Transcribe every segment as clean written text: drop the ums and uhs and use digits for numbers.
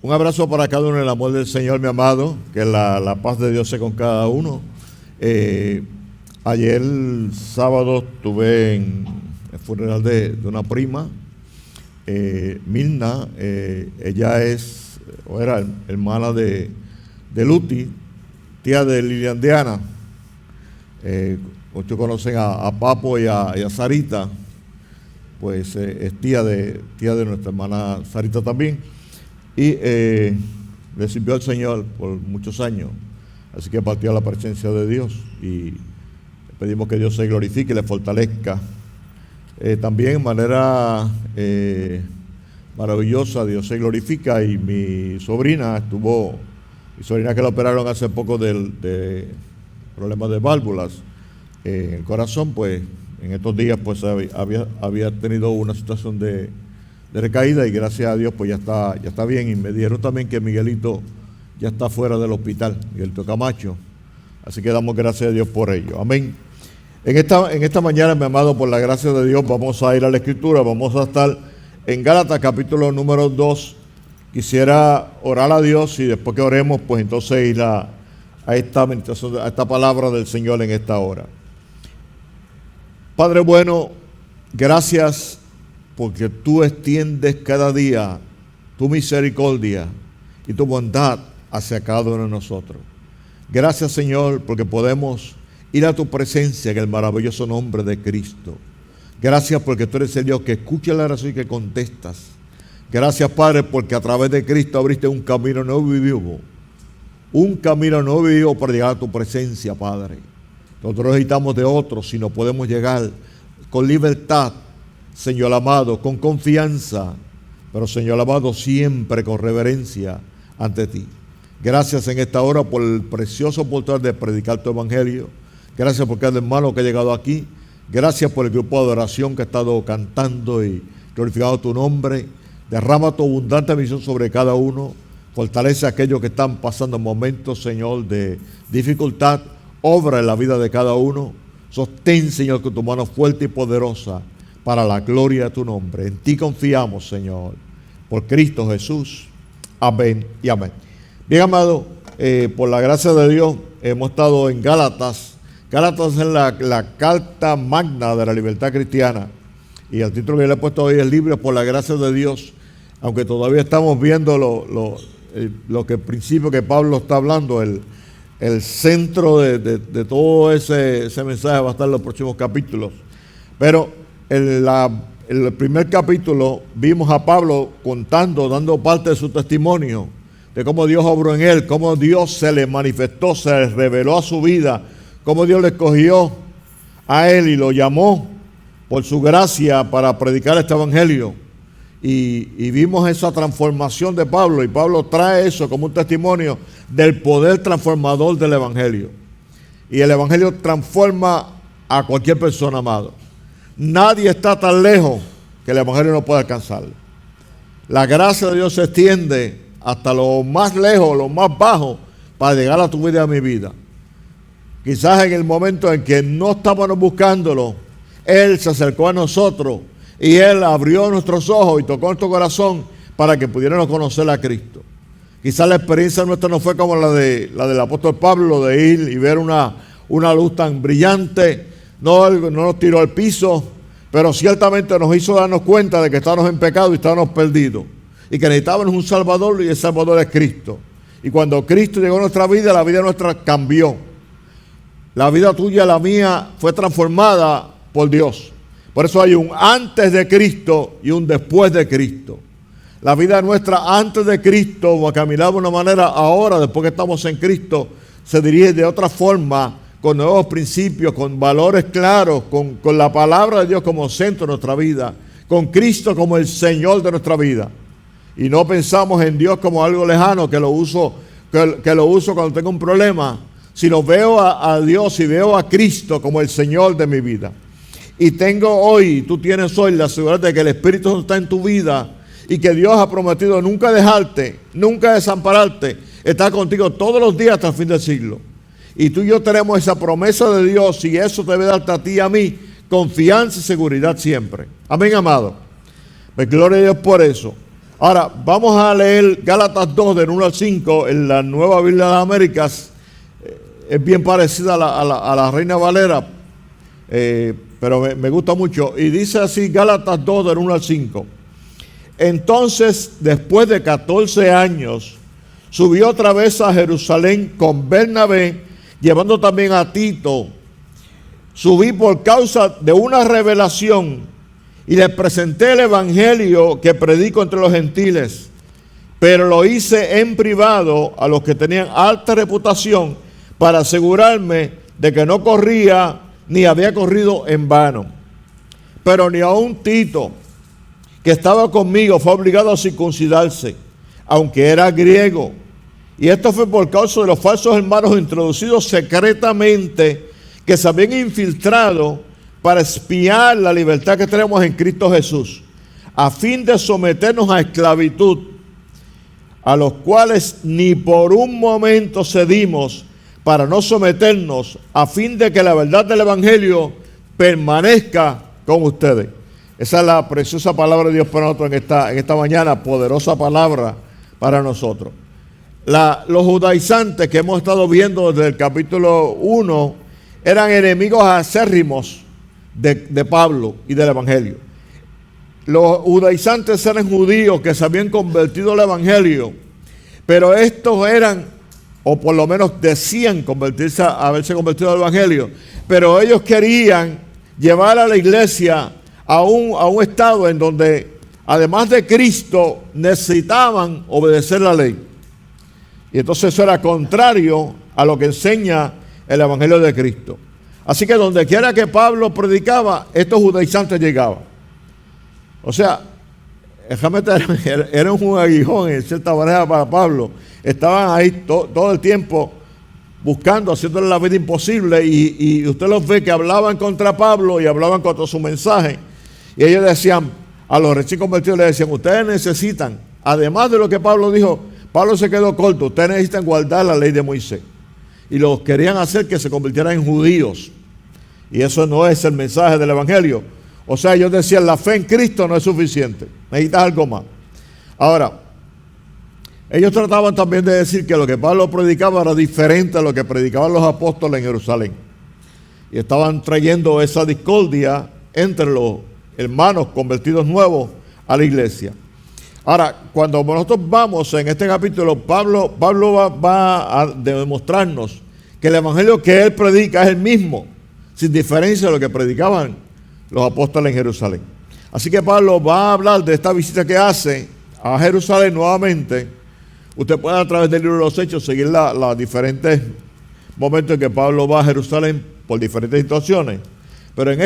Un abrazo para cada uno en el amor del Señor, mi amado, que la paz de Dios sea con cada uno. Ayer sábado estuve en el funeral de una prima, Mirna. Ella es, o era hermana de Luti, tía de Lilian Diana. Muchos conocen a Papo y a Sarita, pues es tía de nuestra hermana Sarita también. Y le sirvió al Señor por muchos años, así que partió a la presencia de Dios y pedimos que Dios se glorifique y le fortalezca. También de manera maravillosa Dios se glorifica, y mi sobrina que la operaron hace poco de problemas de válvulas en el corazón, pues en estos días pues había tenido una situación de recaída, y gracias a Dios pues ya está bien. Y me dijeron también que Miguelito ya está fuera del hospital, Miguelito Camacho, así que damos gracias a Dios por ello. Amén. En esta mañana, mi amado, por la gracia de Dios, vamos a ir a la Escritura. Vamos a estar en Gálatas capítulo número 2. Quisiera orar a Dios, y después que oremos, pues entonces ir a esta palabra del Señor en esta hora. Padre bueno, gracias porque tú extiendes cada día tu misericordia y tu bondad hacia cada uno de nosotros. Gracias, Señor, porque podemos ir a tu presencia en el maravilloso nombre de Cristo. Gracias porque tú eres el Dios que escucha la oración y que contestas. Gracias, Padre, porque a través de Cristo abriste un camino nuevo y vivo. Un camino nuevo y vivo para llegar a tu presencia, Padre. Nosotros necesitamos de otros, si no podemos llegar con libertad, Señor amado, con confianza, pero Señor amado, siempre con reverencia ante ti. Gracias en esta hora por el precioso oportunidad de predicar tu evangelio. Gracias por cada hermano que ha llegado aquí. Gracias por el grupo de adoración que ha estado cantando y glorificando tu nombre. Derrama tu abundante bendición sobre cada uno. Fortalece a aquellos que están pasando momentos, Señor, de dificultad. Obra en la vida de cada uno. Sostén, Señor, con tu mano fuerte y poderosa, para la gloria de tu nombre. En ti confiamos, Señor, por Cristo Jesús. Amén y amén. Bien, amado, por la gracia de Dios, hemos estado en Gálatas. Gálatas es la carta magna de la libertad cristiana. Y el título que le he puesto hoy es Libre por la gracia de Dios. Aunque todavía estamos viendo lo que el principio que Pablo está hablando, el centro de todo ese mensaje va a estar en los próximos capítulos. Pero el primer capítulo vimos a Pablo dando parte de su testimonio, de cómo Dios obró en él, cómo Dios se le manifestó, se le reveló a su vida, cómo Dios le escogió a él y lo llamó por su gracia para predicar este evangelio. Y vimos esa transformación de Pablo, y Pablo trae eso como un testimonio del poder transformador del evangelio. Y el evangelio transforma a cualquier persona, amado. Nadie está tan lejos que el evangelio no pueda alcanzar. La gracia de Dios se extiende hasta lo más lejos, lo más bajo, para llegar a tu vida y a mi vida. Quizás en el momento en que no estábamos buscándolo, Él se acercó a nosotros y Él abrió nuestros ojos y tocó nuestro corazón para que pudiéramos conocer a Cristo. Quizás la experiencia nuestra no fue como la del apóstol Pablo, de ir y ver una luz tan brillante. No nos tiró al piso, pero ciertamente nos hizo darnos cuenta de que estábamos en pecado y estábamos perdidos, y que necesitábamos un Salvador, y el Salvador es Cristo. Y cuando Cristo llegó a nuestra vida, la vida nuestra cambió. La vida tuya, la mía, fue transformada por Dios. Por eso hay un antes de Cristo y un después de Cristo. La vida nuestra antes de Cristo caminaba de una manera, ahora después que estamos en Cristo se dirige de otra forma, con nuevos principios, con valores claros, con la palabra de Dios como centro de nuestra vida, con Cristo como el Señor de nuestra vida. Y no pensamos en Dios como algo lejano, que lo uso cuando tengo un problema, sino veo a Dios y veo a Cristo como el Señor de mi vida. Y tú tienes hoy la seguridad de que el Espíritu Santo está en tu vida, y que Dios ha prometido nunca dejarte, nunca desampararte, estar contigo todos los días hasta el fin del siglo. Y tú y yo tenemos esa promesa de Dios, y eso debe darte a ti y a mí confianza y seguridad siempre. Amén, amado. Pues gloria a Dios por eso. Ahora, vamos a leer Gálatas 2, del 1 al 5, en la Nueva Biblia de las Américas. Es bien parecida a la Reina Valera, pero me gusta mucho. Y dice así, Gálatas 2, del 1 al 5. Entonces, después de 14 años, subió otra vez a Jerusalén con Bernabé, llevando también a Tito. Subí por causa de una revelación y les presenté el evangelio que predico entre los gentiles, pero lo hice en privado a los que tenían alta reputación, para asegurarme de que no corría ni había corrido en vano. Pero ni aun Tito, que estaba conmigo, fue obligado a circuncidarse, aunque era griego. Y esto fue por causa de los falsos hermanos introducidos secretamente, que se habían infiltrado para espiar la libertad que tenemos en Cristo Jesús, a fin de someternos a esclavitud, a los cuales ni por un momento cedimos, para no someternos, a fin de que la verdad del evangelio permanezca con ustedes. Esa es la preciosa palabra de Dios para nosotros en esta mañana, poderosa palabra para nosotros. Los judaizantes que hemos estado viendo desde el capítulo 1 eran enemigos acérrimos de Pablo y del evangelio. Los judaizantes eran judíos que se habían convertido al evangelio, pero estos eran, o por lo menos decían haberse convertido al evangelio, pero ellos querían llevar a la iglesia a un estado en donde, además de Cristo, necesitaban obedecer la ley. Y entonces eso era contrario a lo que enseña el evangelio de Cristo. Así que donde quiera que Pablo predicaba, estos judaizantes llegaban. O sea, era un aguijón en cierta manera para Pablo. Estaban ahí todo el tiempo buscando, haciéndole la vida imposible, y usted los ve que hablaban contra Pablo y hablaban contra su mensaje. Y ellos decían, a los recién convertidos les decían, ustedes necesitan, además de lo que Pablo dijo, Pablo se quedó corto, ustedes necesitan guardar la ley de Moisés. Y los querían hacer que se convirtieran en judíos. Y eso no es el mensaje del evangelio. O sea, ellos decían, la fe en Cristo no es suficiente, necesitas algo más. Ahora, ellos trataban también de decir que lo que Pablo predicaba era diferente a lo que predicaban los apóstoles en Jerusalén. Y estaban trayendo esa discordia entre los hermanos convertidos nuevos a la iglesia. Ahora, cuando nosotros vamos en este capítulo, Pablo va a demostrarnos que el evangelio que él predica es el mismo, sin diferencia de lo que predicaban los apóstoles en Jerusalén. Así que Pablo va a hablar de esta visita que hace a Jerusalén nuevamente. Usted puede, a través del libro de los Hechos, seguir los diferentes momentos en que Pablo va a Jerusalén por diferentes situaciones. Pero en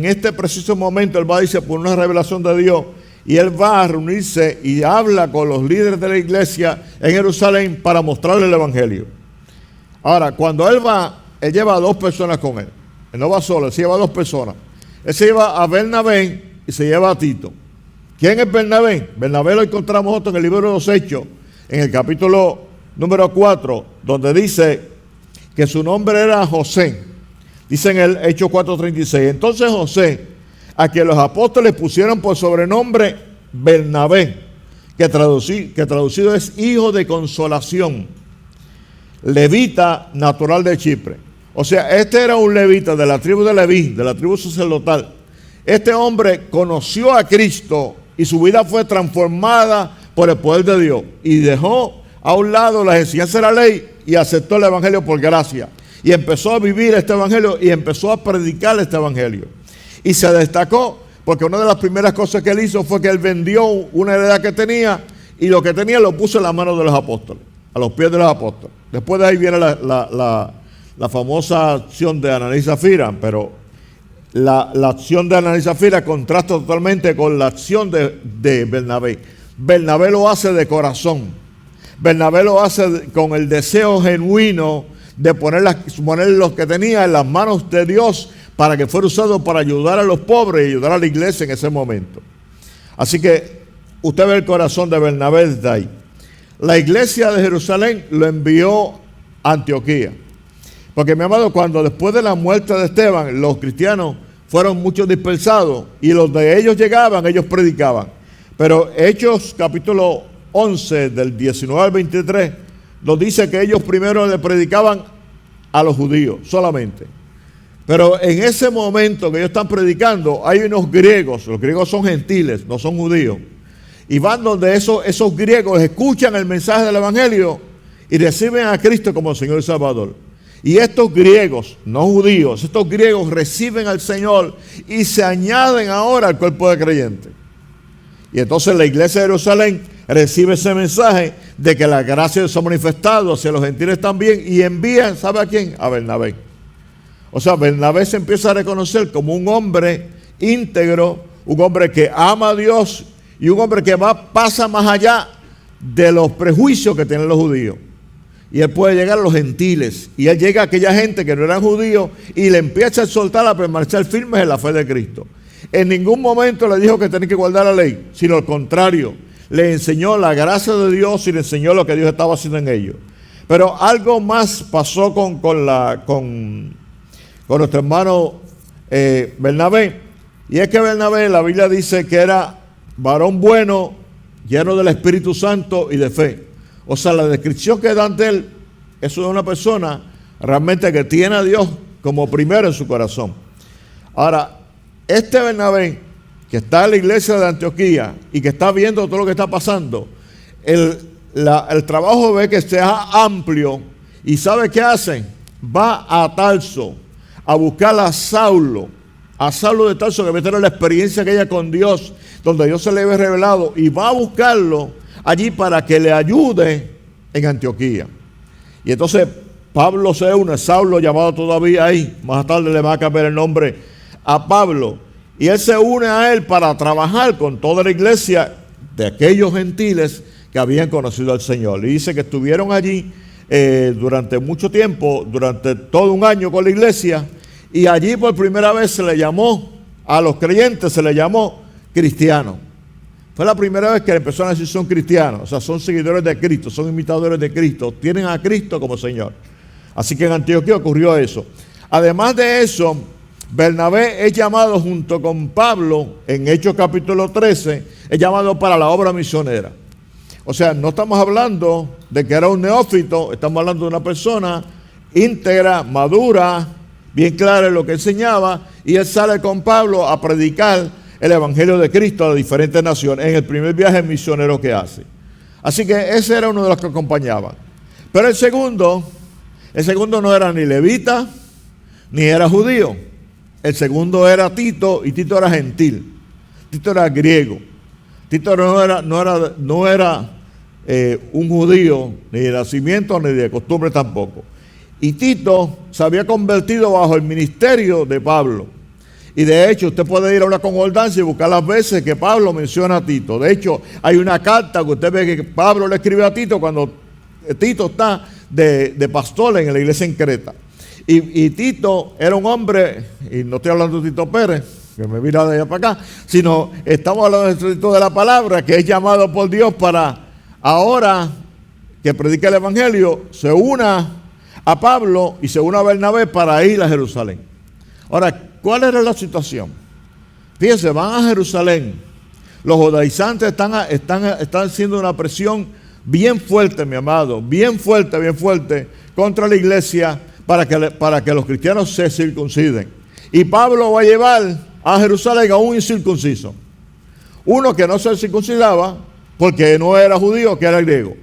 este preciso momento él va a decir por una revelación de Dios, y él va a reunirse y habla con los líderes de la iglesia en Jerusalén para mostrarle el evangelio. Ahora, cuando él va, él lleva a 2 personas con él. Él no va solo, él se lleva a 2 personas. Él se lleva a Bernabé y se lleva a Tito. ¿Quién es Bernabé? Bernabé lo encontramos nosotros en el libro de los Hechos, en el capítulo número 4, donde dice que su nombre era José. Dice en el Hechos 4:36. Entonces José, a quien los apóstoles pusieron por sobrenombre Bernabé, que traducido es hijo de consolación, levita natural de Chipre. O sea, este era un levita de la tribu de Leví, de la tribu sacerdotal. Este hombre conoció a Cristo y su vida fue transformada por el poder de Dios, y dejó a un lado las enseñanzas de la ley y aceptó el evangelio por gracia, y empezó a vivir este evangelio y empezó a predicar este evangelio. Y se destacó porque una de las primeras cosas que él hizo fue que él vendió una heredad que tenía, y lo que tenía lo puso en las manos de los apóstoles, a los pies de los apóstoles. Después de ahí viene la famosa acción de Ananías y Zafira, pero la acción de Ananías y Zafira contrasta totalmente con la acción de Bernabé. Bernabé lo hace de corazón. Bernabé lo hace con el deseo genuino de poner lo que tenía en las manos de Dios, para que fuera usado para ayudar a los pobres y ayudar a la iglesia en ese momento. Así que usted ve el corazón de Bernabé desde ahí. La iglesia de Jerusalén lo envió a Antioquía. Porque, mi amado, cuando después de la muerte de Esteban, los cristianos fueron muchos dispersados, y los de ellos llegaban, ellos predicaban. Pero Hechos capítulo 11, del 19 al 23, nos dice que ellos primero le predicaban a los judíos solamente. Pero en ese momento que ellos están predicando, hay unos griegos, los griegos son gentiles, no son judíos, y van donde esos griegos escuchan el mensaje del evangelio y reciben a Cristo como Señor y Salvador. Y estos griegos, no judíos, estos griegos reciben al Señor y se añaden ahora al cuerpo de creyentes. Y entonces la iglesia de Jerusalén recibe ese mensaje de que la gracia se ha manifestado hacia los gentiles también y envían, ¿sabe a quién? A Bernabé. O sea, Bernabé se empieza a reconocer como un hombre íntegro, un hombre que ama a Dios y un hombre que pasa más allá de los prejuicios que tienen los judíos. Y él puede llegar a los gentiles. Y él llega a aquella gente que no eran judíos y le empieza a exhortar a permanecer firmes en la fe de Cristo. En ningún momento le dijo que tenía que guardar la ley, sino al contrario. Le enseñó la gracia de Dios y le enseñó lo que Dios estaba haciendo en ellos. Pero algo más pasó con nuestro hermano Bernabé. Y es que Bernabé, la Biblia dice que era varón bueno, lleno del Espíritu Santo y de fe. O sea, la descripción que dan de él, eso es una persona realmente que tiene a Dios como primero en su corazón. Ahora, este Bernabé, que está en la iglesia de Antioquía y que está viendo todo lo que está pasando, el trabajo ve que sea amplio y ¿sabe qué hacen? Va a Tarso a buscar a Saulo de Tarso, que había tenido la experiencia aquella con Dios, donde Dios se le había revelado, y va a buscarlo allí para que le ayude en Antioquía. Y entonces Pablo se une, Saulo llamado todavía ahí, más tarde le va a cambiar el nombre a Pablo, y él se une a él para trabajar con toda la iglesia de aquellos gentiles que habían conocido al Señor. Y dice que estuvieron allí durante mucho tiempo, durante todo un año con la iglesia, y allí por primera vez se le llamó a los creyentes, se le llamó cristianos. Fue la primera vez que empezó a decir son cristianos, o sea, son seguidores de Cristo, son imitadores de Cristo, tienen a Cristo como Señor. Así que en Antioquía ocurrió eso. Además de eso, Bernabé es llamado junto con Pablo, en Hechos capítulo 13, es llamado para la obra misionera. O sea, no estamos hablando de que era un neófito, estamos hablando de una persona íntegra, madura, bien clara en lo que enseñaba, y él sale con Pablo a predicar el evangelio de Cristo a las diferentes naciones en el primer viaje misionero que hace. Así que ese era uno de los que acompañaban. Pero el segundo no era ni levita ni era judío. El segundo era Tito, y Tito era gentil. Tito era griego. Tito no era un judío ni de nacimiento ni de costumbre tampoco. Y Tito se había convertido bajo el ministerio de Pablo. Y de hecho, usted puede ir a una concordancia y buscar las veces que Pablo menciona a Tito. De hecho, hay una carta que usted ve que Pablo le escribe a Tito cuando Tito está de pastor en la iglesia en Creta. Y Tito era un hombre, y no estoy hablando de Tito Pérez, que me mira de allá para acá, sino estamos hablando de Tito de la palabra, que es llamado por Dios para ahora que predica el evangelio, se una a Pablo y se une a Bernabé para ir a Jerusalén. Ahora, ¿cuál era la situación? Fíjense, van a Jerusalén. Los judaizantes están haciendo una presión bien fuerte, mi amado, bien fuerte contra la iglesia para que los cristianos se circunciden. Y Pablo va a llevar a Jerusalén a un incircunciso. Uno que no se circuncidaba porque no era judío, que era griego.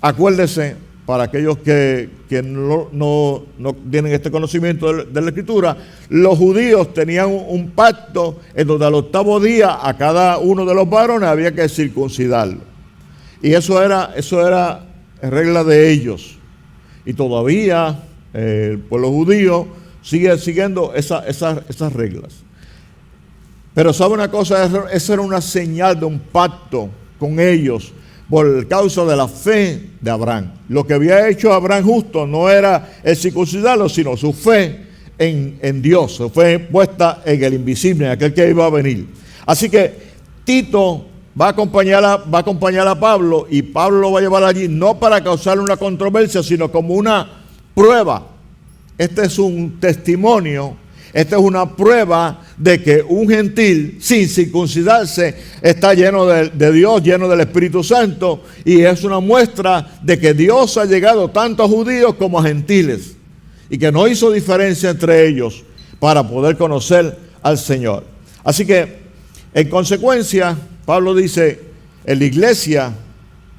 Acuérdese, para aquellos que no tienen este conocimiento de la Escritura, los judíos tenían un pacto en donde al octavo día a cada uno de los varones había que circuncidarlo. Y eso era regla de ellos. Y todavía el pueblo judío sigue siguiendo esas reglas. Pero ¿sabe una cosa? Esa era una señal de un pacto con ellos por causa de la fe de Abraham. Lo que había hecho Abraham justo no era el circuncidarlo, sino su fe en Dios, su fe puesta en el invisible, en aquel que iba a venir. Así que Tito va a acompañar a Pablo, y Pablo lo va a llevar allí no para causarle una controversia, sino como una prueba. Este es un testimonio Esta es una prueba de que un gentil, sin circuncidarse, está lleno de Dios, lleno del Espíritu Santo, y es una muestra de que Dios ha llegado tanto a judíos como a gentiles, y que no hizo diferencia entre ellos para poder conocer al Señor. Así que, en consecuencia, Pablo dice, en la iglesia,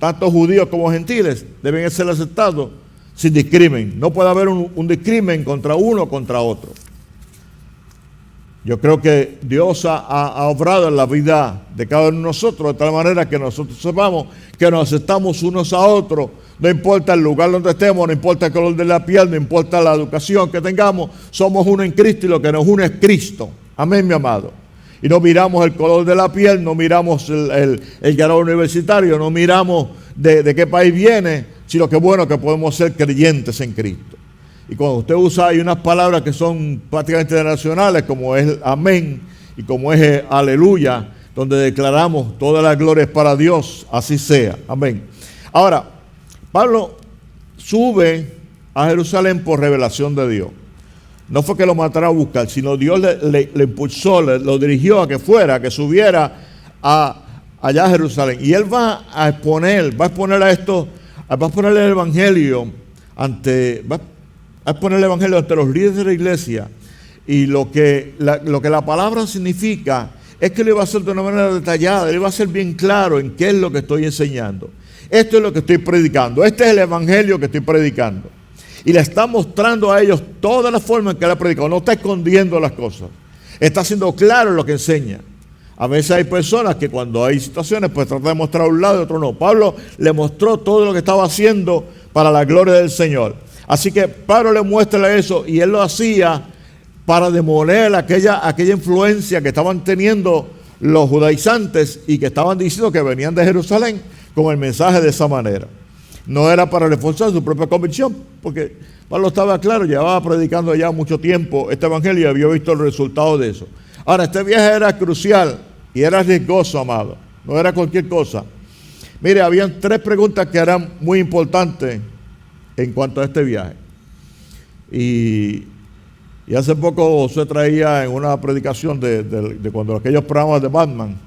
tanto judíos como gentiles deben ser aceptados sin discrimen. No puede haber un discrimen contra uno o contra otro. Yo creo que Dios ha obrado en la vida de cada uno de nosotros de tal manera que nosotros sepamos que nos aceptamos unos a otros. No importa el lugar donde estemos, no importa el color de la piel, no importa la educación que tengamos, somos uno en Cristo y lo que nos une es Cristo. Amén, mi amado. Y no miramos el color de la piel, no miramos el grado universitario, no miramos de qué país viene, sino que bueno que podemos ser creyentes en Cristo. Y cuando usted usa, hay unas palabras que son prácticamente internacionales, como es amén y como es aleluya, donde declaramos toda la gloria es para Dios, así sea. Amén. Ahora, Pablo sube a Jerusalén por revelación de Dios. No fue que lo mandara a buscar, sino Dios le impulsó, lo dirigió a que fuera, que subiera allá a Jerusalén. Y él va a exponer el evangelio ante los líderes de la iglesia. Y lo que la palabra significa es que le va a hacer de una manera detallada, le va a hacer bien claro en qué es lo que estoy enseñando. Esto es lo que estoy predicando, este es el evangelio que estoy predicando. Y le está mostrando a ellos todas las formas en que él ha predicado. No está escondiendo las cosas. Está siendo claro en lo que enseña. A veces hay personas que cuando hay situaciones pues tratan de mostrar un lado y otro no. Pablo le mostró todo lo que estaba haciendo para la gloria del Señor. Así que Pablo le muestra eso y él lo hacía para demoler aquella influencia que estaban teniendo los judaizantes y que estaban diciendo que venían de Jerusalén con el mensaje de esa manera. No era para reforzar su propia convicción, porque Pablo estaba claro, llevaba predicando ya mucho tiempo este evangelio y había visto el resultado de eso. Ahora, este viaje era crucial y era riesgoso, amado. No era cualquier cosa. Mire, habían 3 preguntas que eran muy importantes en cuanto a este viaje. Y hace poco se traía en una predicación de cuando aquellos programas de Batman,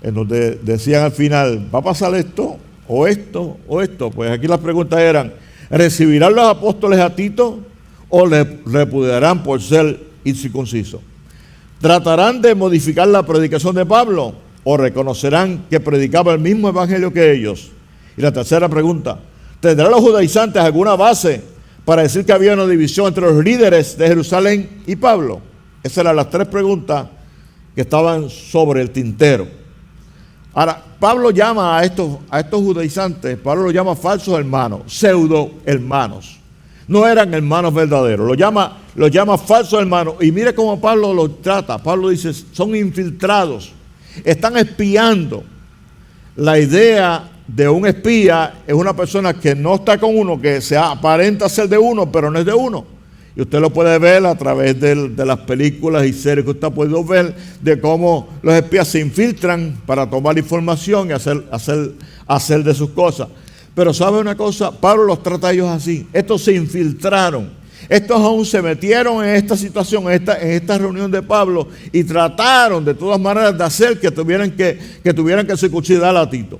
en donde decían al final, ¿va a pasar esto? O esto, o esto. Pues aquí las preguntas eran, ¿recibirán los apóstoles a Tito o le repudiarán por ser incircunciso? ¿Tratarán de modificar la predicación de Pablo o reconocerán que predicaba el mismo evangelio que ellos? Y la tercera pregunta, ¿tendrán los judaizantes alguna base para decir que había una división entre los líderes de Jerusalén y Pablo? Esas eran las 3 preguntas que estaban sobre el tintero. Ahora, Pablo llama a estos judaizantes, Pablo los llama falsos hermanos, pseudo hermanos. No eran hermanos verdaderos, los llama falsos hermanos. Y mire cómo Pablo los trata. Pablo dice, son infiltrados, están espiando. La idea de un espía es una persona que no está con uno, que se aparenta ser de uno, pero no es de uno. Y usted lo puede ver a través de las películas y series que usted ha podido ver de cómo los espías se infiltran para tomar información y hacer de sus cosas. Pero ¿sabe una cosa? Pablo los trata a ellos así. Estos se infiltraron. Estos aún se metieron en esta situación, en esta reunión de Pablo y trataron de todas maneras de hacer que tuvieran que circuncidar a Tito.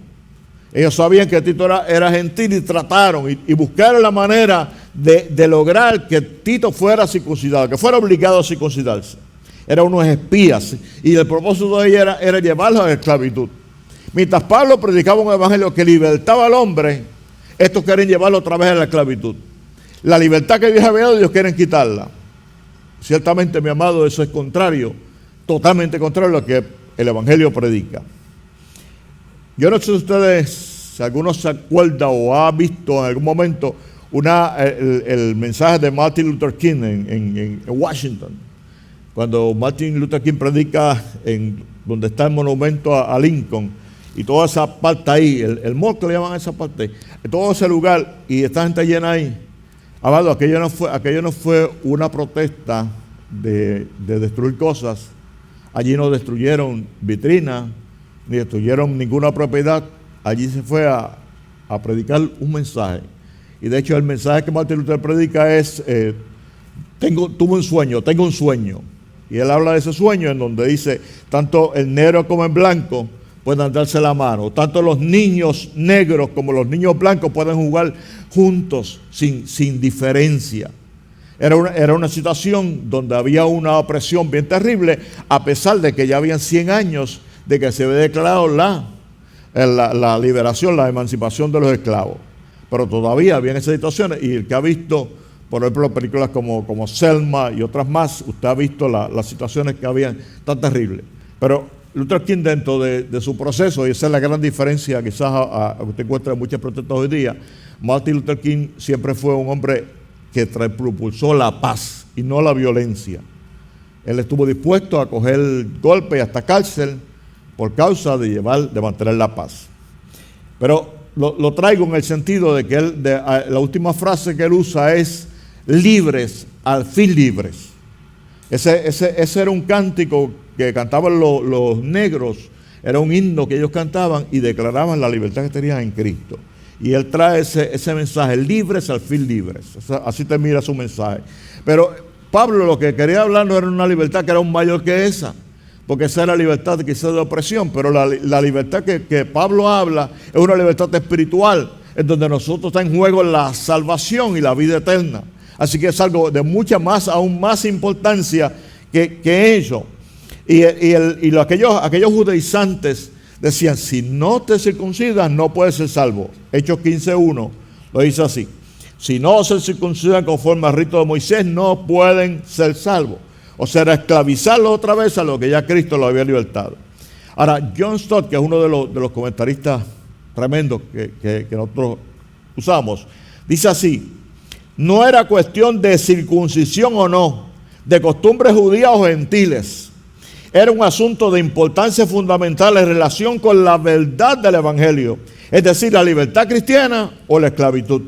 Ellos sabían que Tito era gentil y trataron y buscaron la manera de lograr que Tito fuera circuncidado, que fuera obligado a circuncidarse. Eran unos espías y el propósito de ellos era llevarlos a la esclavitud. Mientras Pablo predicaba un evangelio que libertaba al hombre, estos quieren llevarlo otra vez a la esclavitud. La libertad que Dios había dado, ellos quieren quitarla. Ciertamente, mi amado, eso es contrario, totalmente contrario a lo que el evangelio predica. Yo no sé si ustedes, si alguno se acuerda o ha visto en algún momento el mensaje de Martin Luther King en Washington. Cuando Martin Luther King predica en donde está el monumento a Lincoln y toda esa parte ahí, el mall que le llaman a esa parte, todo ese lugar y esta gente llena ahí. Amado, aquello no fue una protesta de destruir cosas. Allí no destruyeron vitrinas, ni destruyeron ninguna propiedad. Allí se fue a predicar un mensaje. Y de hecho el mensaje que Martin Luther predica es, tengo un sueño. Y él habla de ese sueño en donde dice, tanto el negro como el blanco pueden darse la mano. Tanto los niños negros como los niños blancos pueden jugar juntos sin diferencia. Era una situación donde había una opresión bien terrible, a pesar de que ya habían 100 años de que se había declarado la liberación, la emancipación de los esclavos. Pero todavía había esas situaciones, y el que ha visto, por ejemplo, películas como Selma y otras más, usted ha visto las situaciones que habían tan terribles. Pero Luther King, dentro de su proceso, y esa es la gran diferencia quizás a que usted encuentra en muchas protestas hoy día, Martin Luther King siempre fue un hombre que propulsó la paz y no la violencia. Él estuvo dispuesto a coger golpes y hasta cárcel por causa de mantener la paz. Pero lo traigo en el sentido de que la última frase que él usa es libres, al fin libres. Ese era un cántico que cantaban los negros, era un himno que ellos cantaban y declaraban la libertad que tenían en Cristo. Y él trae ese mensaje, libres al fin libres. Así termina su mensaje. Pero Pablo lo que quería hablar no era una libertad que era aún mayor que esa, porque esa era libertad quizás de opresión, pero la libertad que Pablo habla es una libertad espiritual, en donde nosotros está en juego la salvación y la vida eterna. Así que es algo de aún más importancia que ello. Y aquellos judaizantes decían, si no te circuncidas no puedes ser salvo. Hechos 15:1 lo dice así: si no se circuncidan conforme al rito de Moisés no pueden ser salvos. O sea, era esclavizarlos otra vez a lo que ya Cristo lo había libertado. Ahora, John Stott, que es uno de los comentaristas tremendos que nosotros usamos, dice así: no era cuestión de circuncisión o no, de costumbres judías o gentiles. Era un asunto de importancia fundamental en relación con la verdad del Evangelio, es decir, la libertad cristiana o la esclavitud.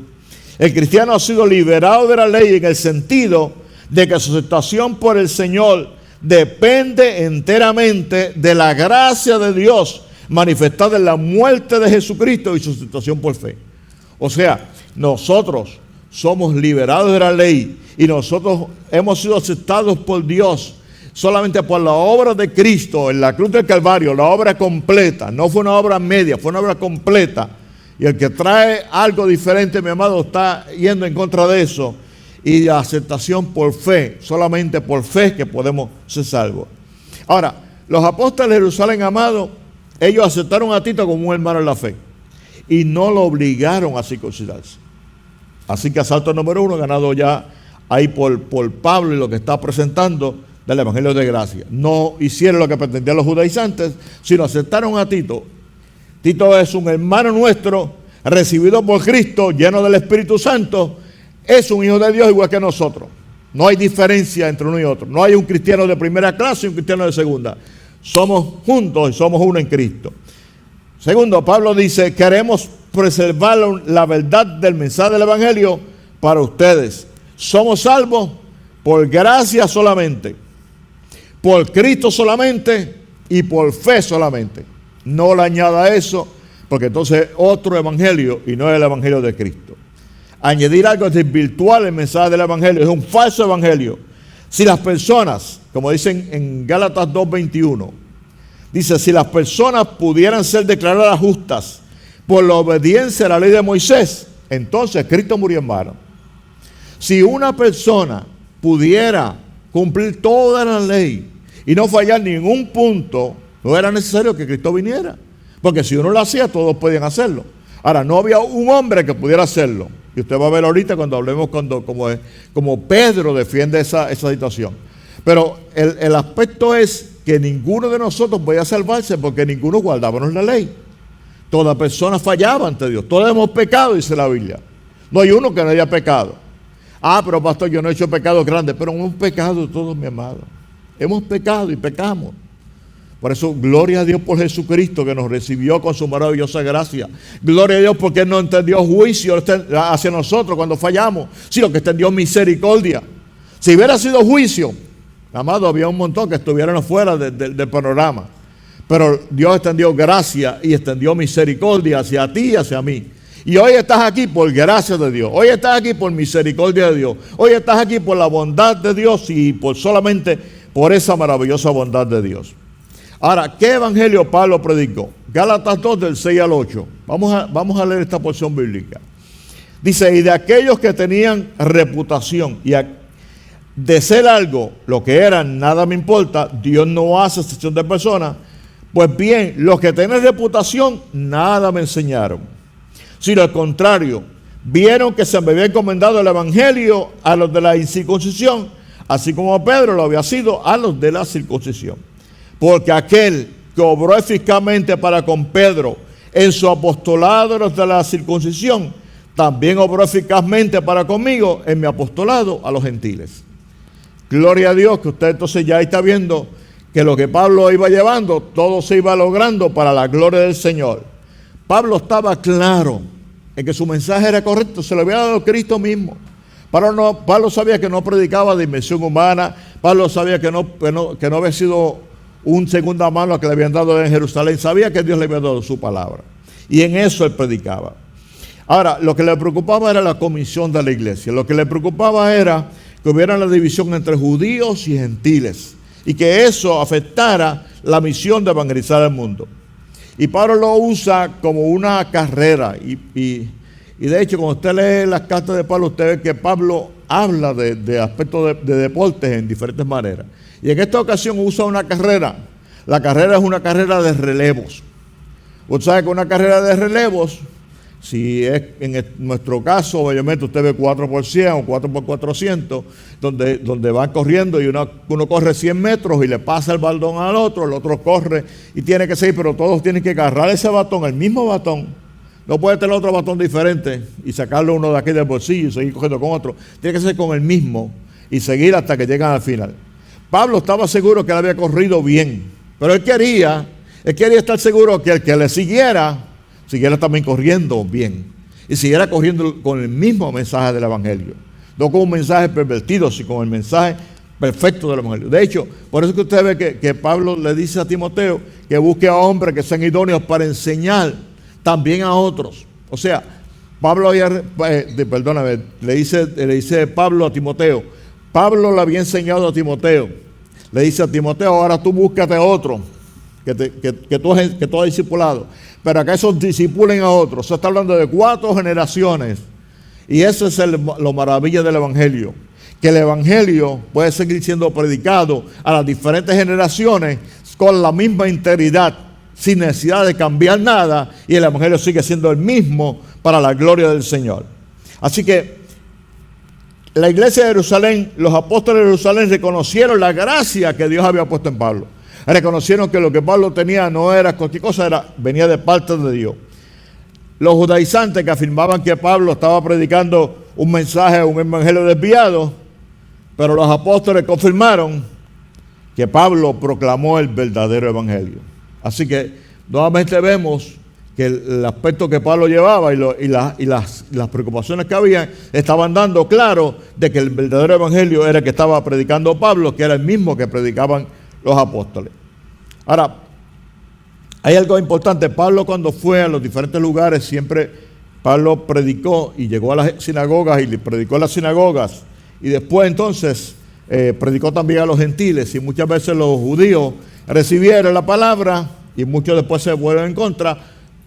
El cristiano ha sido liberado de la ley en el sentido de que su aceptación por el Señor depende enteramente de la gracia de Dios manifestada en la muerte de Jesucristo y su aceptación por fe. O sea, nosotros somos liberados de la ley y nosotros hemos sido aceptados por Dios solamente por la obra de Cristo en la cruz del Calvario, la obra completa. No fue una obra media, fue una obra completa. Y el que trae algo diferente, mi amado, está yendo en contra de eso. Y la aceptación por fe, solamente por fe que podemos ser salvos. Ahora, los apóstoles de Jerusalén, amado, ellos aceptaron a Tito como un hermano en la fe y no lo obligaron a circuncidarse. Así que asalto número 1, ganado ya ahí por Pablo y lo que está presentando del Evangelio de Gracia. No hicieron lo que pretendían los judaizantes, sino aceptaron a Tito. Tito es un hermano nuestro, recibido por Cristo, lleno del Espíritu Santo. Es un hijo de Dios igual que nosotros. No hay diferencia entre uno y otro. No hay un cristiano de primera clase y un cristiano de segunda. Somos juntos y somos uno en Cristo. Segundo, Pablo dice, queremos preservar la verdad del mensaje del Evangelio para ustedes. Somos salvos por gracia solamente, por Cristo solamente y por fe solamente. No le añada eso, porque entonces es otro evangelio y no es el evangelio de Cristo. Añadir algo es desvirtuar el mensaje del evangelio, es un falso evangelio. Si las personas, como dicen en Gálatas 2:21, dice, si las personas pudieran ser declaradas justas por la obediencia a la ley de Moisés, entonces Cristo murió en vano. Si una persona pudiera cumplir toda la ley y no fallar ningún punto, no era necesario que Cristo viniera, porque si uno lo hacía, todos podían hacerlo. Ahora, no había un hombre que pudiera hacerlo, y usted va a ver ahorita cuando hablemos como Pedro defiende esa situación. Pero el aspecto es que ninguno de nosotros podía salvarse porque ninguno guardábamos la ley. Toda persona fallaba ante Dios, todos hemos pecado, dice la Biblia. No hay uno que no haya pecado. Pero pastor, yo no he hecho pecados grandes, pero hemos pecado todos, mi amado. Hemos pecado y pecamos. Por eso, gloria a Dios por Jesucristo que nos recibió con su maravillosa gracia. Gloria a Dios porque Él no entendió juicio hacia nosotros cuando fallamos, sino que extendió misericordia. Si hubiera sido juicio, amado, había un montón que estuvieran afuera del panorama. Pero Dios extendió gracia y extendió misericordia hacia ti y hacia mí. Y hoy estás aquí por gracia de Dios. Hoy estás aquí por misericordia de Dios. Hoy estás aquí por la bondad de Dios y solamente por esa maravillosa bondad de Dios. Ahora, ¿qué evangelio Pablo predicó? Gálatas 2 del 6 al 8. Vamos a leer esta porción bíblica. Dice, y de aquellos que tenían reputación y de ser algo, lo que eran, nada me importa, Dios no hace excepción de personas, pues bien, los que tienen reputación, nada me enseñaron. Sino al contrario, vieron que se me había encomendado el evangelio a los de la incircuncisión, así como Pedro lo había sido a los de la circuncisión. Porque aquel que obró eficazmente para con Pedro en su apostolado a los de la circuncisión, también obró eficazmente para conmigo en mi apostolado a los gentiles. Gloria a Dios, que usted entonces ya está viendo que lo que Pablo iba llevando, todo se iba logrando para la gloria del Señor. Pablo estaba claro en que su mensaje era correcto, se lo había dado Cristo mismo. Pablo sabía que no predicaba de invención humana, Pablo sabía que no había sido un segunda mano que le habían dado en Jerusalén, sabía que Dios le había dado su palabra. Y en eso él predicaba. Ahora, lo que le preocupaba era la comisión de la iglesia, lo que le preocupaba era que hubiera la división entre judíos y gentiles, y que eso afectara la misión de evangelizar al mundo. Y Pablo lo usa como una carrera, y de hecho, cuando usted lee las cartas de Pablo, usted ve que Pablo habla de aspectos de deportes en diferentes maneras. Y en esta ocasión usa una carrera. La carrera es una carrera de relevos. Usted sabe que una carrera de relevos, si es en nuestro caso, obviamente usted ve 4x100 o 4x400, donde van corriendo y uno corre 100 metros y le pasa el baldón al otro, el otro corre y tiene que seguir, pero todos tienen que agarrar ese batón, el mismo batón. No puede tener otro batón diferente y sacarlo uno de aquí del bolsillo y seguir cogiendo con otro. Tiene que ser con el mismo y seguir hasta que llegan al final. Pablo estaba seguro que él había corrido bien, pero él quería estar seguro que el que le siguiera también corriendo bien y siguiera corriendo con el mismo mensaje del evangelio, no con un mensaje pervertido, sino con el mensaje perfecto del evangelio. De hecho, por eso que usted ve que Pablo le dice a Timoteo que busque a hombres que sean idóneos para enseñar también a otros. O sea, Pablo le dice Pablo a Timoteo. Pablo le había enseñado a Timoteo. Le dice a Timoteo, ahora tú búscate a otro que tú has discipulado, pero que esos discipulen a otros. Se está hablando de 4 generaciones. Y eso es lo maravilla del evangelio, que el evangelio puede seguir siendo predicado a las diferentes generaciones con la misma integridad, sin necesidad de cambiar nada, y el evangelio sigue siendo el mismo para la gloria del Señor. Así que la iglesia de Jerusalén, los apóstoles de Jerusalén reconocieron la gracia que Dios había puesto en Pablo. Reconocieron que lo que Pablo tenía no era cualquier cosa, venía de parte de Dios. Los judaizantes que afirmaban que Pablo estaba predicando un mensaje, un evangelio desviado, pero los apóstoles confirmaron que Pablo proclamó el verdadero evangelio. Así que nuevamente vemos que el aspecto que Pablo llevaba y las preocupaciones que había estaban dando claro de que el verdadero evangelio era el que estaba predicando Pablo, que era el mismo que predicaban los apóstoles. Ahora, hay algo importante. Pablo, cuando fue a los diferentes lugares, siempre Pablo predicó y llegó a las sinagogas y le predicó a las sinagogas, y después entonces predicó también a los gentiles, y muchas veces los judíos recibieron la palabra y muchos después se vuelven en contra,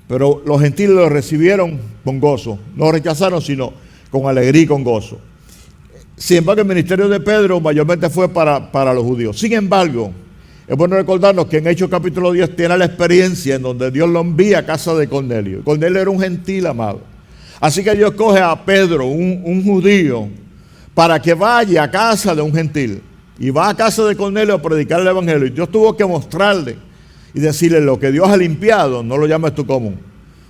pero los gentiles lo recibieron con gozo, no rechazaron, sino con alegría y con gozo. Sin embargo, el ministerio de Pedro mayormente fue para los judíos. Sin embargo, es bueno recordarnos que en Hechos capítulo 10 tiene la experiencia en donde Dios lo envía a casa de Cornelio. Cornelio era un gentil, amado. Así que Dios coge a Pedro, un judío, para que vaya a casa de un gentil. Y va a casa de Cornelio a predicar el evangelio. Y Dios tuvo que mostrarle y decirle: lo que Dios ha limpiado, no lo llames tú común.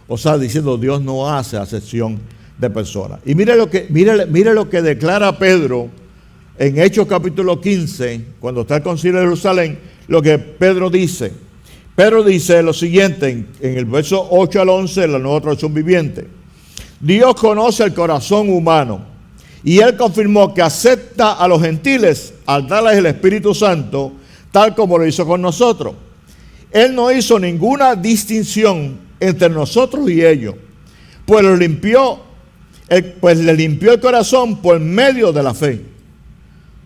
O sea, diciendo, Dios no hace acepción de personas. Y mire lo que declara Pedro en Hechos capítulo 15, cuando está el concilio de Jerusalén, lo que Pedro dice. Pedro dice lo siguiente en el verso 8 al 11 de la Nueva Traducción Viviente: Dios conoce el corazón humano, y Él confirmó que acepta a los gentiles al darles el Espíritu Santo, tal como lo hizo con nosotros. Él no hizo ninguna distinción entre nosotros y ellos, pues le limpió el corazón por medio de la fe.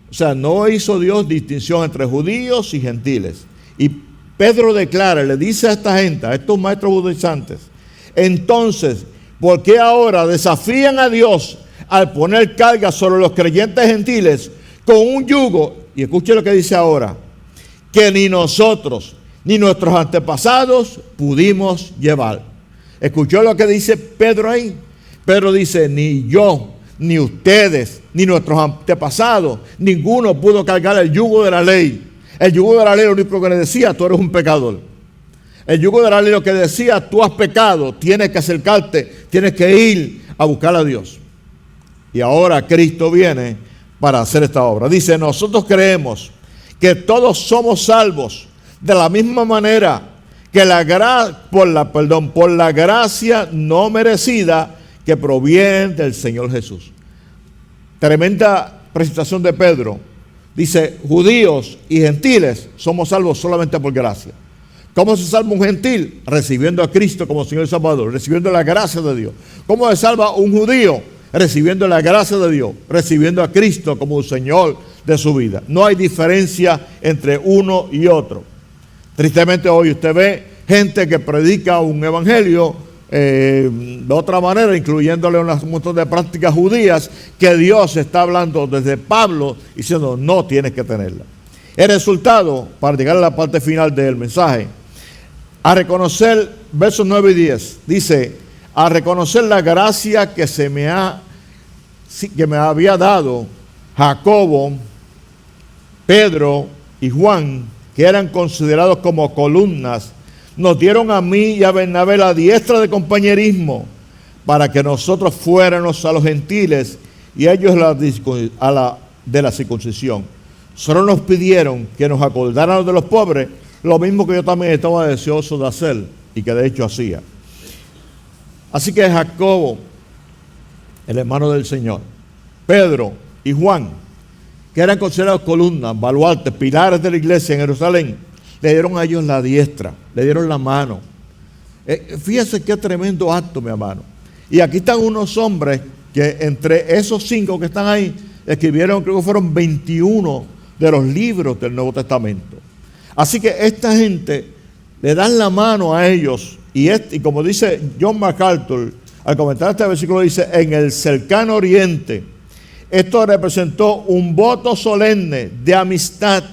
O sea, no hizo Dios distinción entre judíos y gentiles. Y Pedro declara, le dice a esta gente, a estos maestros judaizantes, entonces, ¿por qué ahora desafían a Dios al poner carga sobre los creyentes gentiles con un yugo? Y escuche lo que dice ahora, que ni nosotros ni nuestros antepasados pudimos llevar. ¿Escuchó lo que dice Pedro ahí? Pedro dice, ni yo, ni ustedes, ni nuestros antepasados, ninguno pudo cargar el yugo de la ley. El yugo de la ley lo único que le decía, tú eres un pecador. El yugo de la ley lo que decía, tú has pecado, tienes que acercarte, tienes que ir a buscar a Dios. Y ahora Cristo viene para hacer esta obra. Dice, nosotros creemos que todos somos salvos de la misma manera que por la gracia no merecida que proviene del Señor Jesús. Tremenda presentación de Pedro. Dice, judíos y gentiles somos salvos solamente por gracia. ¿Cómo se salva un gentil? Recibiendo a Cristo como Señor y Salvador, recibiendo la gracia de Dios. ¿Cómo se salva un judío? Recibiendo la gracia de Dios, recibiendo a Cristo como un Señor de su vida. No hay diferencia entre uno y otro. Tristemente hoy usted ve gente que predica un evangelio de otra manera, incluyéndole un montón de prácticas judías que Dios está hablando desde Pablo, diciendo no tienes que tenerla. El resultado, para llegar a la parte final del mensaje, a reconocer, versos 9 y 10, dice, a reconocer la gracia que me había dado Jacobo, Pedro y Juan, que eran considerados como columnas, nos dieron a mí y a Bernabé la diestra de compañerismo para que nosotros fuéramos a los gentiles y ellos de la circuncisión. Solo nos pidieron que nos acordáramos de los pobres, lo mismo que yo también estaba deseoso de hacer y que de hecho hacía. Así que Jacobo, el hermano del Señor, Pedro y Juan, que eran considerados columnas, baluartes, pilares de la iglesia en Jerusalén, le dieron a ellos la diestra, le dieron la mano. Fíjense qué tremendo acto, mi hermano. Y aquí están unos hombres que entre esos 5 que están ahí, escribieron, creo que fueron 21 de los libros del Nuevo Testamento. Así que esta gente le dan la mano a ellos, y como dice John MacArthur, al comentar este versículo dice, en el cercano oriente, esto representó un voto solemne de amistad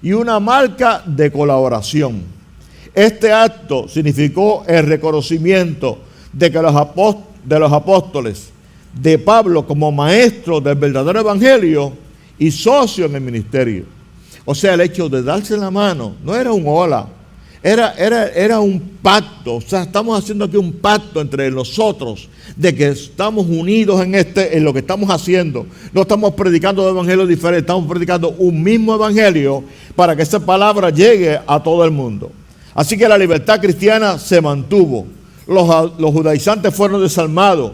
y una marca de colaboración. Este acto significó el reconocimiento de que los apóstoles de Pablo como maestro del verdadero evangelio y socio en el ministerio. O sea, el hecho de darse la mano no era un hola, era un pacto. O sea, estamos haciendo aquí un pacto entre nosotros de que estamos unidos en lo que estamos haciendo. No estamos predicando de evangelios diferentes, estamos predicando un mismo evangelio para que esa palabra llegue a todo el mundo. Así que la libertad cristiana se mantuvo. Los judaizantes fueron desarmados.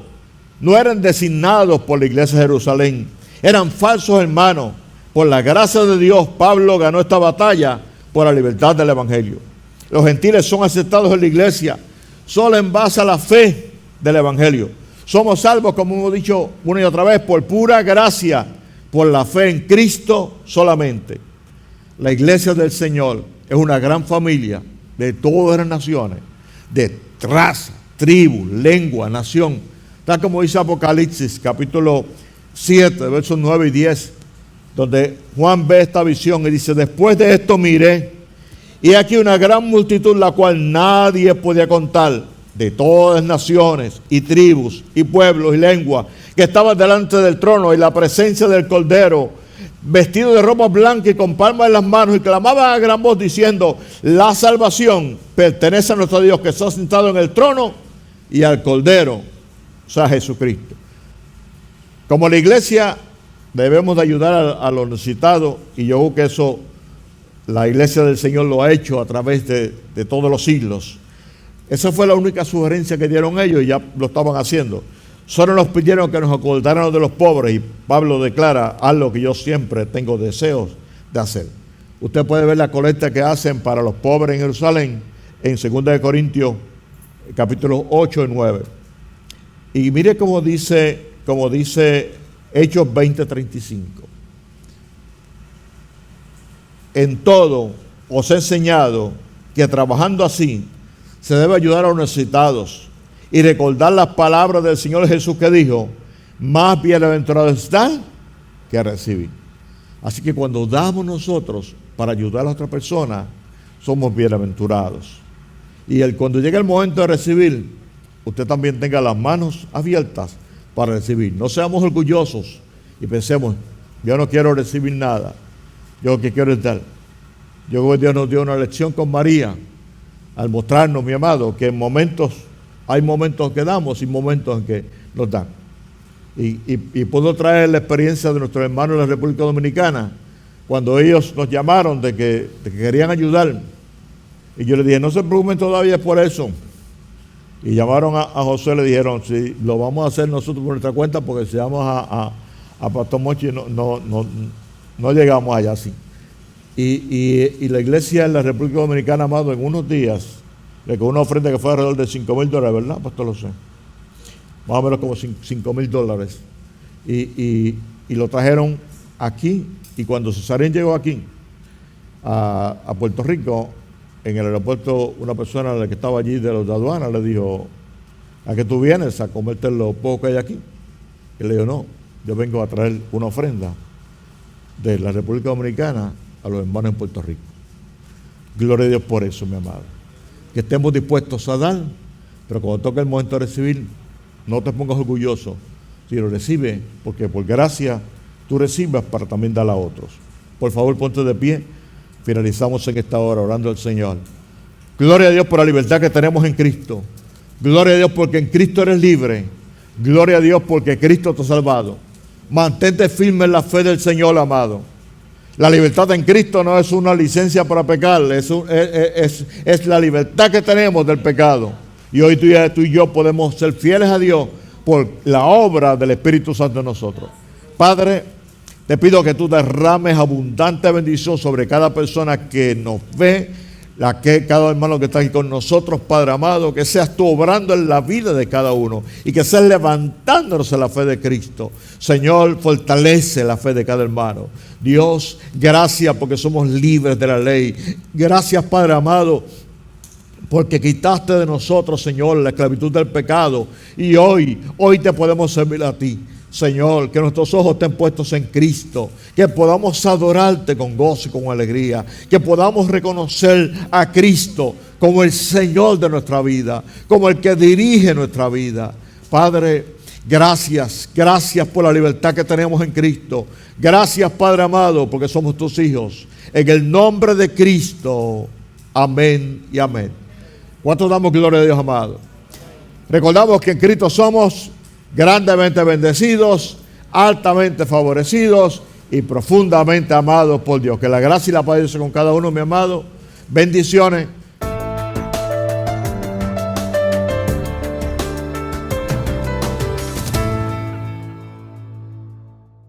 No eran designados por la iglesia de Jerusalén. Eran falsos hermanos. Por la gracia de Dios, Pablo ganó esta batalla por la libertad del evangelio. Los gentiles son aceptados en la iglesia solo en base a la fe del evangelio. Somos salvos, como hemos dicho una y otra vez, por pura gracia, por la fe en Cristo solamente. La iglesia del Señor es una gran familia de todas las naciones, de raza, tribu, lengua, nación. Tal como dice Apocalipsis, capítulo 7, versos 9 y 10, donde Juan ve esta visión y dice, después de esto miré, y aquí una gran multitud, la cual nadie podía contar, de todas naciones y tribus y pueblos y lenguas, que estaban delante del trono y la presencia del Cordero, vestidos de ropa blanca y con palmas en las manos, y clamaban a gran voz diciendo, la salvación pertenece a nuestro Dios que está sentado en el trono y al Cordero, o sea, Jesucristo. Como la iglesia debemos de ayudar a los necesitados, y yo creo que eso la iglesia del Señor lo ha hecho a través de todos los siglos. Esa fue la única sugerencia que dieron ellos y ya lo estaban haciendo. Solo nos pidieron que nos acordáramos de los pobres, y Pablo declara algo que yo siempre tengo deseos de hacer. Usted puede ver la colecta que hacen para los pobres en Jerusalén en 2 Corintios capítulos 8 y 9. Y mire cómo dice Hechos 20:35. en todo os he enseñado que trabajando así se debe ayudar a los necesitados y recordar las palabras del Señor Jesús que dijo: más bienaventurado es dar que recibir. Así que cuando damos nosotros para ayudar a la otra persona, somos bienaventurados. Y cuando llegue el momento de recibir, usted también tenga las manos abiertas para recibir. No seamos orgullosos y pensemos: yo no quiero recibir nada, yo lo que quiero es dar. Yo creo que Dios nos dio una lección con María al mostrarnos, mi amado, que en momentos, hay momentos que damos y momentos en que nos dan. Y puedo traer la experiencia de nuestros hermanos de la República Dominicana, cuando ellos nos llamaron de que querían ayudar. Y yo les dije: no se preocupen todavía por eso. Y llamaron a José, le dijeron: sí, lo vamos a hacer nosotros por nuestra cuenta, porque si vamos a Pastor Mochi no llegamos allá así. Y la iglesia en la República Dominicana, amado, en unos días, le con una ofrenda que fue alrededor de $5,000, ¿verdad, Pastor? Lo sé. Más o menos como $5,000. Y lo trajeron aquí. Y cuando Cesarín llegó aquí, a Puerto Rico, en el aeropuerto, una persona que estaba allí de los de aduana le dijo: ¿a qué tú vienes? ¿A comerte lo poco que hay aquí? Y le dijo: no, yo vengo a traer una ofrenda de la República Dominicana a los hermanos en Puerto Rico. Gloria a Dios por eso, mi amado. Que estemos dispuestos a dar, pero cuando toque el momento de recibir, no te pongas orgulloso, sino recibe, porque por gracia tú recibas para también dar a otros. Por favor, ponte de pie. Finalizamos en esta hora orando al Señor. Gloria a Dios por la libertad que tenemos en Cristo. Gloria a Dios porque en Cristo eres libre. Gloria a Dios porque Cristo te ha salvado. Mantente firme en la fe del Señor, amado. La libertad en Cristo no es una licencia para pecar, es la libertad que tenemos del pecado. Y hoy tú y yo podemos ser fieles a Dios por la obra del Espíritu Santo en nosotros. Padre, te pido que tú derrames abundante bendición sobre cada persona que nos ve, cada hermano que está aquí con nosotros, Padre amado, que seas tú obrando en la vida de cada uno y que seas levantándonos en la fe de Cristo. Señor, fortalece la fe de cada hermano. Dios, gracias porque somos libres de la ley. Gracias, Padre amado, porque quitaste de nosotros, Señor, la esclavitud del pecado. Y hoy te podemos servir a ti. Señor, que nuestros ojos estén puestos en Cristo, que podamos adorarte con gozo y con alegría, que podamos reconocer a Cristo como el Señor de nuestra vida, como el que dirige nuestra vida. Padre, gracias por la libertad que tenemos en Cristo. Gracias, Padre amado, porque somos tus hijos. En el nombre de Cristo, amén y amén. ¿Cuántos damos gloria a Dios, amado? Recordamos que en Cristo somos grandemente bendecidos, altamente favorecidos y profundamente amados por Dios. Que la gracia y la paz de Dios con cada uno, mi amado. Bendiciones.